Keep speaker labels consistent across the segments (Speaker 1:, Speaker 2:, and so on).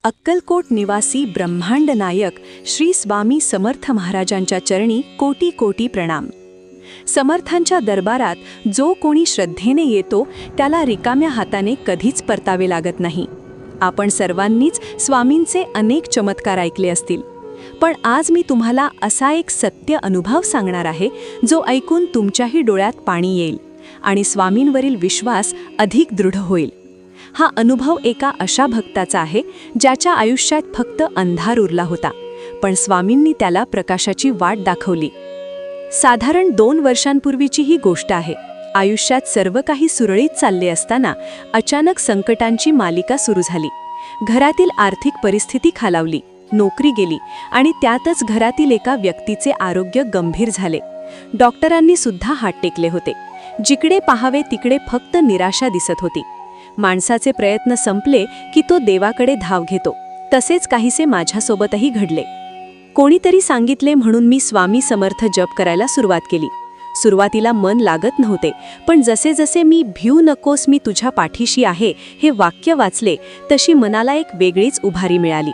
Speaker 1: अक्कलकोट निवासी ब्रह्मांड नायक श्री स्वामी समर्थ महाराजांच्या चरणी कोटी कोटी प्रणाम। समर्थांच्या दरबारात जो कोणी श्रद्धेने येतो त्याला रिकाम्या हाताने कधीच परतावे लागत नाही। आपण सर्वांनीच स्वामींचे अनेक चमत्कार ऐकले असतील, पण आज मी तुम्हाला असा एक सत्य अनुभव सांगणार आहे जो ऐकून तुमच्याही डोळ्यात पाणी येईल आणि स्वामींवरील विश्वास अधिक दृढ होईल। हा अनुभव एका अशा भक्ताचा आहे ज्याच्या आयुष्यात फक्त अंधार उरला होता, पण स्वामींनी त्याला प्रकाशाची वाट दाखवली। साधारण 2 वर्षांपूर्वीची ही गोष्ट आहे। आयुष्यात सर्व काही सुरळीत चालले असताना अचानक संकटांची मालिका सुरू झाली। घरातील आर्थिक परिस्थिती खालावली, नोकरी गेली आणि त्यातच घरातील एका व्यक्तीचे आरोग्य गंभीर झाले। डॉक्टरांनी सुद्धा हात टेकले होते। जिकडे पाहावे तिकडे फक्त निराशा दिसत होती। माणसाचे प्रयत्न संपले की तो देवाकडे धाव घेतो। तसेच काहीसे माझ्यासोबतही घडले। कोणीतरी सांगितले म्हणून मी स्वामी समर्थ जप करायला सुरुवात केली। सुरुवातीला मन लागत नव्हते, पण जसे जसे मी भिऊ नकोस मी तुझ्या पाठीशी आहे हे वाक्य वाचले तशी मनाला एक वेगळीच उभारी मिळाली।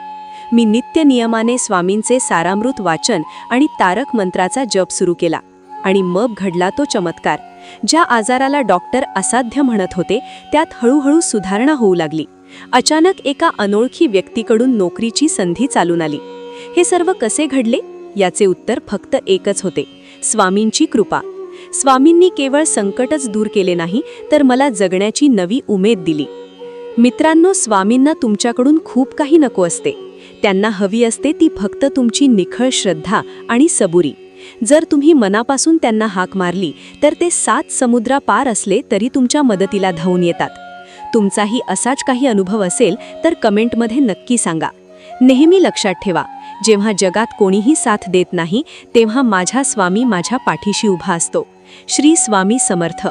Speaker 1: मी नित्य नियमाने स्वामींचे सारामृत वाचन आणि तारक मंत्राचा जप सुरू केला आणि मग घडला तो चमत्कार। ज्या आजाराला डॉक्टर असाध्य म्हणत होते त्यात हळूहळू सुधारणा होऊ लागली। अचानक एका अनोळखी व्यक्तीकडून नोकरीची संधी चालून आली। हे सर्व कसे घडले याचे उत्तर फक्त एकच होते, स्वामींची कृपा। स्वामींनी केवळ संकटच दूर केले नाही तर मला जगण्याची नवी उमेद दिली। मित्रांनो, स्वामींना तुमच्याकडून खूप काही नको असते। त्यांना हवी असते ती फक्त तुमची निखळ श्रद्धा आणि सबुरी। जर तुम्ही मनापासून त्यांना हाक मारली तर ते 7 समुद्रा पार असले तरी तुमच्या मदतीला धावून येतात। तुमचाही असाच काही अनुभव असेल तर कमेंटमध्ये नक्की सांगा। नेहमी लक्षात ठेवा, जेव्हा जगात कोणीही साथ देत नाही तेव्हा माझा स्वामी माझ्या पाठीशी उभा असतो। श्री स्वामी समर्थ।